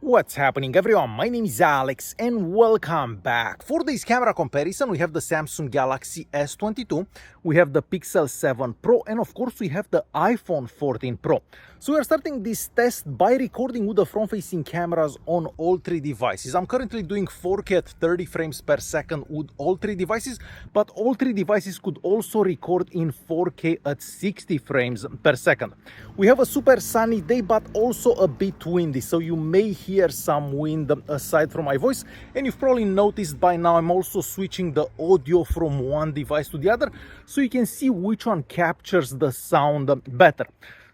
What's happening, everyone? My name is Alex and welcome back. For this camera comparison, we have the Samsung Galaxy S22, we have the Pixel 7 Pro, and of course we have the iPhone 14 Pro. So we are starting this test by recording with the front-facing cameras on all three devices. I'm currently doing 4K at 30 frames per second with all three devices, but all three devices could also record in 4K at 60 frames per second. We have a super sunny day, but also a bit windy, so you may hear some wind aside from my voice. And you've probably noticed by now I'm also switching the audio from one device to the other, so you can see which one captures the sound better.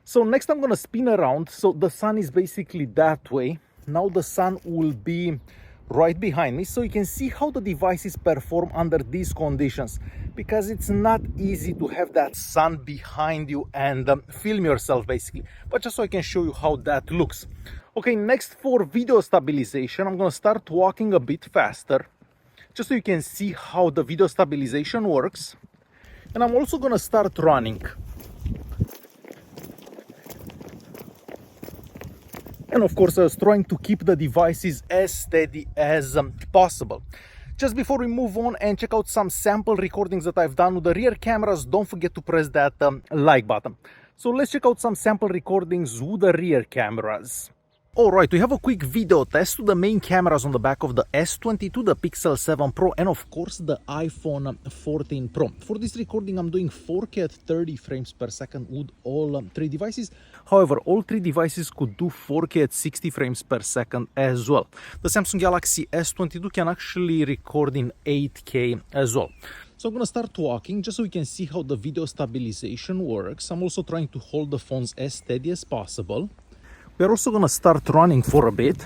So next I'm gonna spin around, so the sun is basically that way. Now the sun will be right behind me, so you can see how the devices perform under these conditions, because it's not easy to have that sun behind you and film yourself basically, but just so I can show you how that looks. Okay, next for video stabilization, I'm gonna start walking a bit faster, just so you can see how the video stabilization works. And I'm also gonna start running. And of course, I was trying to keep the devices as steady as possible. Just before we move on and check out some sample recordings that I've done with the rear cameras, don't forget to press that like button. So let's check out some sample recordings with the rear cameras. Alright, we have a quick video test with the main cameras on the back of the S22, the Pixel 7 Pro, and of course the iPhone 14 Pro. For this recording I'm doing 4K at 30 frames per second with all three devices. However, all three devices could do 4K at 60 frames per second as well. The Samsung Galaxy S22 can actually record in 8K as well. So I'm gonna start walking just so we can see how the video stabilization works. I'm also trying to hold the phones as steady as possible. We're also gonna start running for a bit.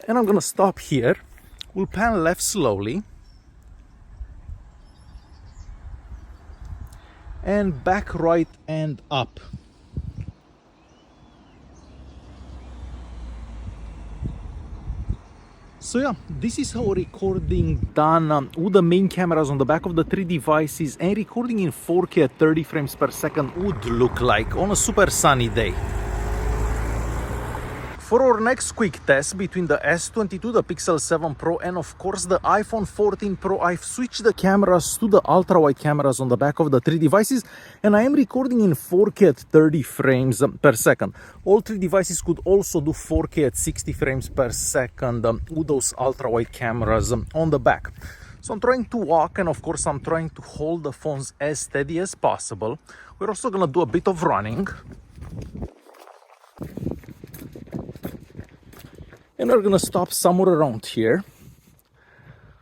And I'm gonna stop here. We'll pan left slowly. And back right and up. So yeah, this is how recording done with the main cameras on the back of the three devices and recording in 4K at 30 frames per second would look like on a super sunny day. For our next quick test between the S22, the Pixel 7 Pro, and of course the iPhone 14 Pro, I've switched the cameras to the ultra-wide cameras on the back of the three devices, and I am recording in 4K at 30 frames per second. All three devices could also do 4K at 60 frames per second with those ultra-wide cameras on the back. So I'm trying to walk, and of course I'm trying to hold the phones as steady as possible. We're also gonna do a bit of running. And we're gonna stop somewhere around here.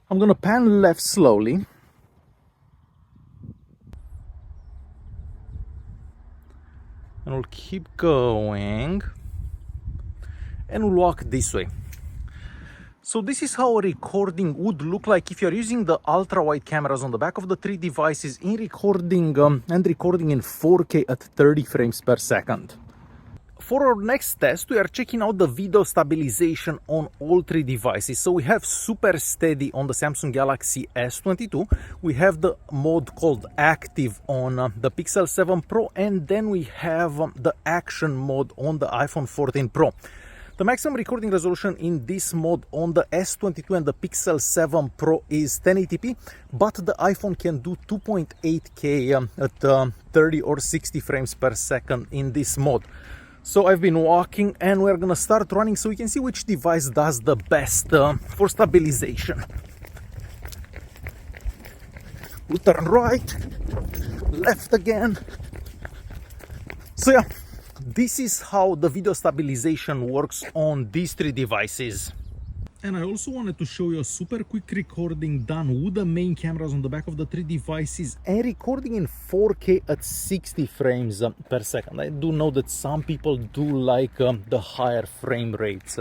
I'm gonna pan left slowly. And we'll keep going. And we'll walk this way. So this is how a recording would look like if you're using the ultra-wide cameras on the back of the three devices in recording in 4K at 30 frames per second. For our next test, we are checking out the video stabilization on all three devices. So we have super steady on the Samsung Galaxy S22. We have the mode called active on the Pixel 7 Pro, and then we have the action mode on the iPhone 14 Pro. The maximum recording resolution in this mode on the S22 and the Pixel 7 Pro is 1080p, but the iPhone can do 2.8K at 30 or 60 frames per second in this mode. So I've been walking and we're gonna start running so we can see which device does the best for stabilization. We'll turn right, left again. So yeah, this is how the video stabilization works on these three devices. And I also wanted to show you a super quick recording done with the main cameras on the back of the three devices and recording in 4K at 60 frames per second. I do know that some people do like the higher frame rates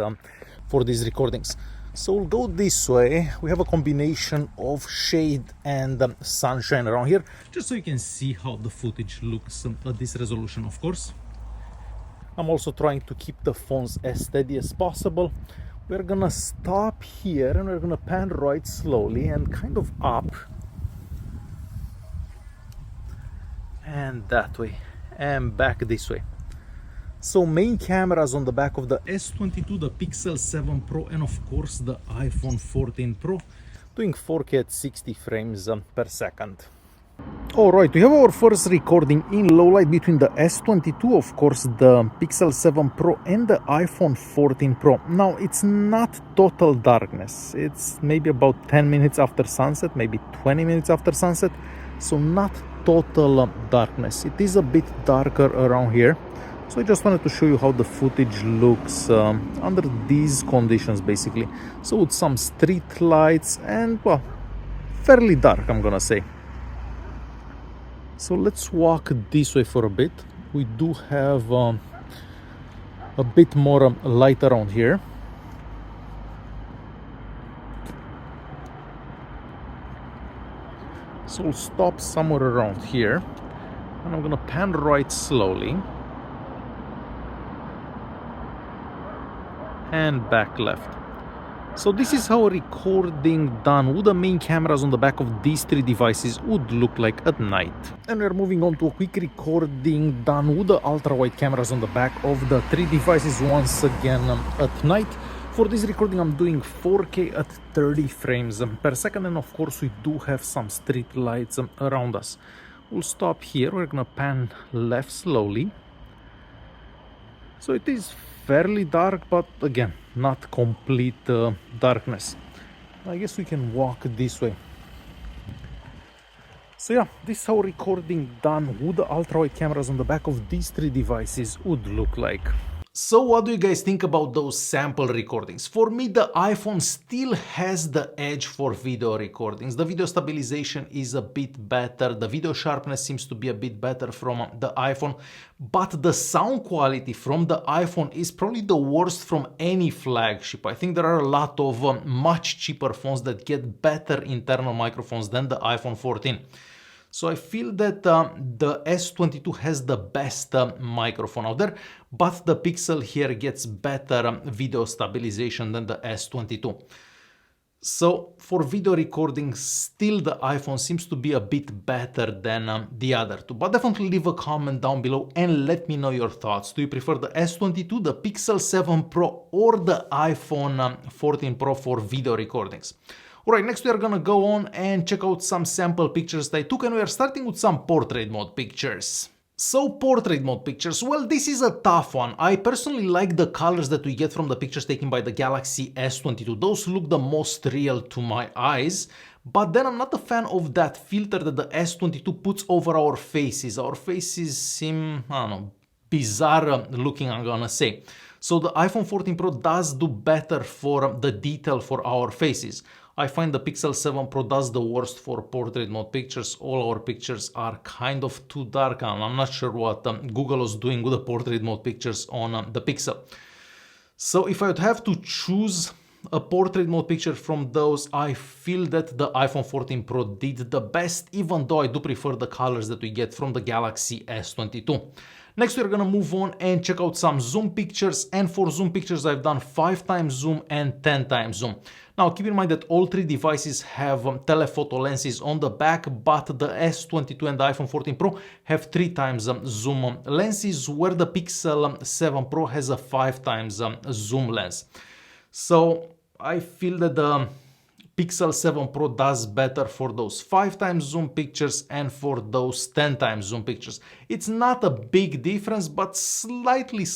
for these recordings. So we'll go this way. We have a combination of shade and sunshine around here, just so you can see how the footage looks at this resolution, of course. I'm also trying to keep the phones as steady as possible. We're gonna stop here and we're gonna pan right slowly and kind of up. And that way. And back this way. So main cameras on the back of the S22, the Pixel 7 Pro, and of course the iPhone 14 Pro, doing 4K at 60 frames per second. Alright, we have our first recording in low light between the S22, of course the Pixel 7 Pro, and the iPhone 14 Pro. Now it's not total darkness, it's maybe about 10 minutes after sunset, maybe 20 minutes after sunset, so not total darkness. It is a bit darker around here. So I just wanted to show you how the footage looks under these conditions basically. So with some street lights and, well, fairly dark, I'm gonna say. So let's walk this way for a bit. We do have a bit more light around here. So we'll stop somewhere around here. And I'm gonna pan right slowly. And back left. So this is how a recording done with the main cameras on the back of these three devices would look like at night. And we're moving on to a quick recording done with the ultra-wide cameras on the back of the three devices once again at night. For this recording I'm doing 4K at 30 frames per second, and of course we do have some street lights around us. We'll stop here, we're gonna pan left slowly. So it is fairly dark, but again, not complete darkness. I guess we can walk this way. So yeah, this is how recording done with the ultra-wide cameras on the back of these three devices would look like. So what do you guys think about those sample recordings? For me, the iPhone still has the edge for video recordings. The video stabilization is a bit better. The video sharpness seems to be a bit better from the iPhone. But the sound quality from the iPhone is probably the worst from any flagship. I think there are a lot of much cheaper phones that get better internal microphones than the iPhone 14. So I feel that the S22 has the best microphone out there, but the Pixel here gets better video stabilization than the S22. So for video recording, still the iPhone seems to be a bit better than the other two. But definitely leave a comment down below and let me know your thoughts. Do you prefer the S22, the Pixel 7 Pro, or the iPhone 14 Pro for video recordings? Alright, next we are gonna go on and check out some sample pictures that I took, and we are starting with some portrait mode pictures. So portrait mode pictures, well, this is a tough one. I personally like the colors that we get from the pictures taken by the Galaxy S22. Those look the most real to my eyes, but then I'm not a fan of that filter that the S22 puts over our faces. Our faces seem, I don't know, bizarre looking, I'm gonna say. So the iPhone 14 Pro does do better for the detail for our faces. I find the Pixel 7 Pro does the worst for portrait mode pictures. All our pictures are kind of too dark, and I'm not sure what Google was doing with the portrait mode pictures on the Pixel. So if I would have to choose a portrait mode picture from those, I feel that the iPhone 14 Pro did the best, even though I do prefer the colors that we get from the Galaxy S22. Next we're gonna move on and check out some zoom pictures, and for zoom pictures I've done 5x zoom and 10x zoom. Now keep in mind that all three devices have telephoto lenses on the back, but the S22 and the iPhone 14 Pro have 3x zoom lenses, where the Pixel 7 Pro has a 5x zoom lens. So I feel that the Pixel 7 Pro does better for those 5x zoom pictures and for those 10x zoom pictures. It's not a big difference, but slightly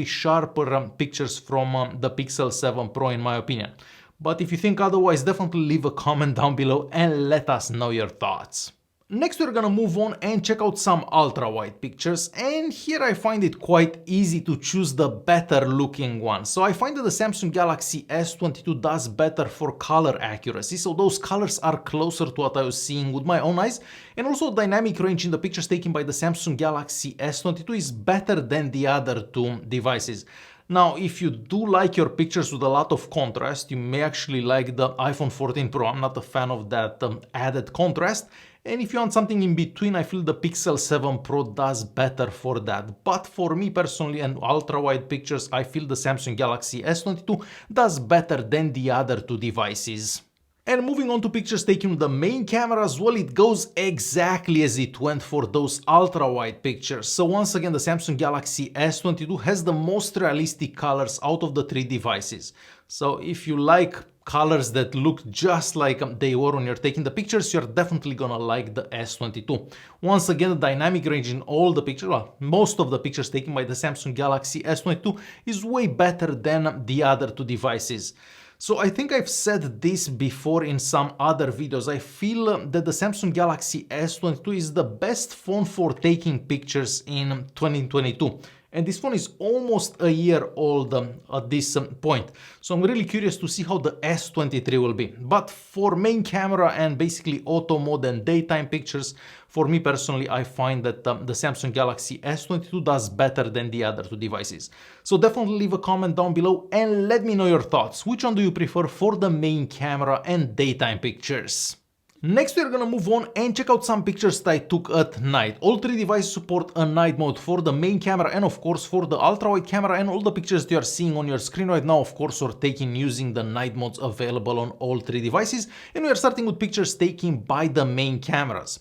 sharper pictures from the Pixel 7 Pro in my opinion. But if you think otherwise, definitely leave a comment down below and let us know your thoughts. Next we're gonna move on and check out some ultra-wide pictures, and here I find it quite easy to choose the better looking one. So I find that the Samsung Galaxy S22 does better for color accuracy, so those colors are closer to what I was seeing with my own eyes, and also dynamic range in the pictures taken by the Samsung Galaxy S22 is better than the other two devices. Now, if you do like your pictures with a lot of contrast, you may actually like the iPhone 14 Pro. I'm not a fan of that added contrast. And if you want something in between, I feel the Pixel 7 Pro does better for that. But for me personally and ultra-wide pictures, I feel the Samsung Galaxy S22 does better than the other two devices. And moving on to pictures taken with the main cameras, well, it goes exactly as it went for those ultra-wide pictures. So once again, the Samsung Galaxy S22 has the most realistic colors out of the three devices. So if you like colors that look just like they were when you're taking the pictures, you're definitely gonna like the S22. Once again, the dynamic range in all the pictures, well, most of the pictures taken by the Samsung Galaxy S22 is way better than the other two devices. So I think I've said this before in some other videos. I feel that the Samsung Galaxy S22 is the best phone for taking pictures in 2022. And this phone is almost a year old at this point. So I'm really curious to see how the S23 will be. But for main camera and basically auto mode and daytime pictures, for me personally, I find that the Samsung Galaxy S22 does better than the other two devices. So definitely leave a comment down below and let me know your thoughts. Which one do you prefer for the main camera and daytime pictures? Next, we're gonna move on and check out some pictures that I took at night. All three devices support a night mode for the main camera and of course for the ultra-wide camera, and all the pictures you are seeing on your screen right now, of course, are taken using the night modes available on all three devices. And we are starting with pictures taken by the main cameras.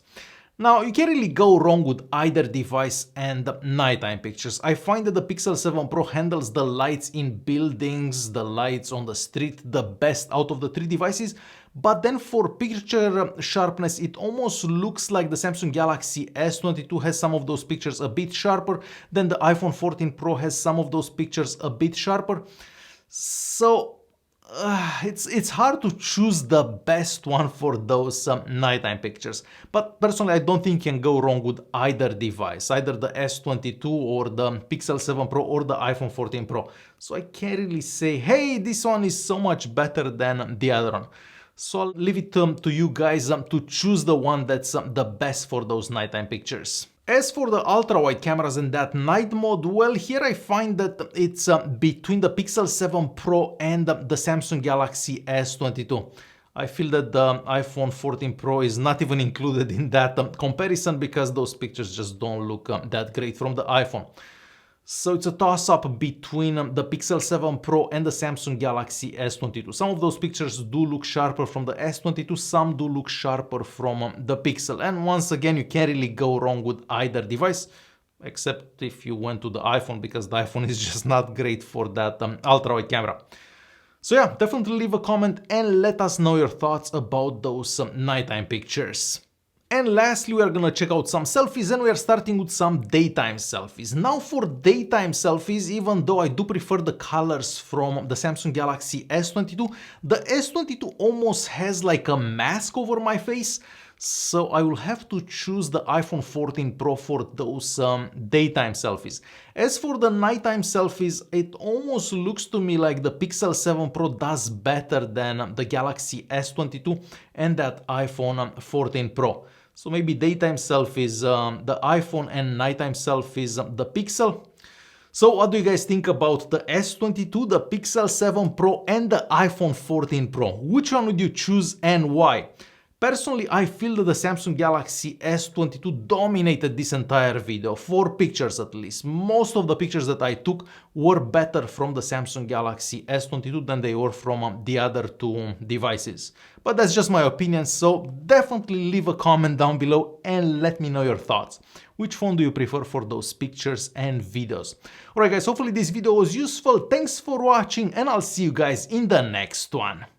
Now, you can't really go wrong with either device and nighttime pictures. I find that the Pixel 7 Pro handles the lights in buildings, the lights on the street, the best out of the three devices. But then for picture sharpness, it almost looks like the Samsung Galaxy S22 has some of those pictures a bit sharper, then the iPhone 14 Pro has some of those pictures a bit sharper. So it's hard to choose the best one for those nighttime pictures. But personally, I don't think you can go wrong with either device, either the S22 or the Pixel 7 Pro or the iPhone 14 Pro. So I can't really say, hey, this one is so much better than the other one. So I'll leave it to you guys to choose the one that's the best for those nighttime pictures. As for the ultra-wide cameras and that night mode, well, here I find that it's between the Pixel 7 Pro and the Samsung Galaxy S22. I feel that the iPhone 14 Pro is not even included in that comparison because those pictures just don't look that great from the iPhone. So it's a toss-up between the Pixel 7 Pro and the Samsung Galaxy S22. Some of those pictures do look sharper from the S22, some do look sharper from the Pixel. And once again, you can't really go wrong with either device, except if you went to the iPhone, because the iPhone is just not great for that ultra-wide camera. So yeah, definitely leave a comment and let us know your thoughts about those nighttime pictures. And lastly, we are gonna check out some selfies, and we are starting with some daytime selfies. Now for daytime selfies, even though I do prefer the colors from the Samsung Galaxy S22, the S22 almost has like a mask over my face. So I will have to choose the iPhone 14 Pro for those daytime selfies. As for the nighttime selfies, it almost looks to me like the Pixel 7 Pro does better than the Galaxy S22 and that iPhone 14 Pro. So maybe daytime selfies, the iPhone, and nighttime selfies, the Pixel. So what do you guys think about the S22, the Pixel 7 Pro, and the iPhone 14 Pro? Which one would you choose and why? Personally, I feel that the Samsung Galaxy S22 dominated this entire video, for pictures at least. Most of the pictures that I took were better from the Samsung Galaxy S22 than they were from the other two devices. But that's just my opinion, so definitely leave a comment down below and let me know your thoughts. Which phone do you prefer for those pictures and videos? Alright guys, hopefully this video was useful. Thanks for watching and I'll see you guys in the next one.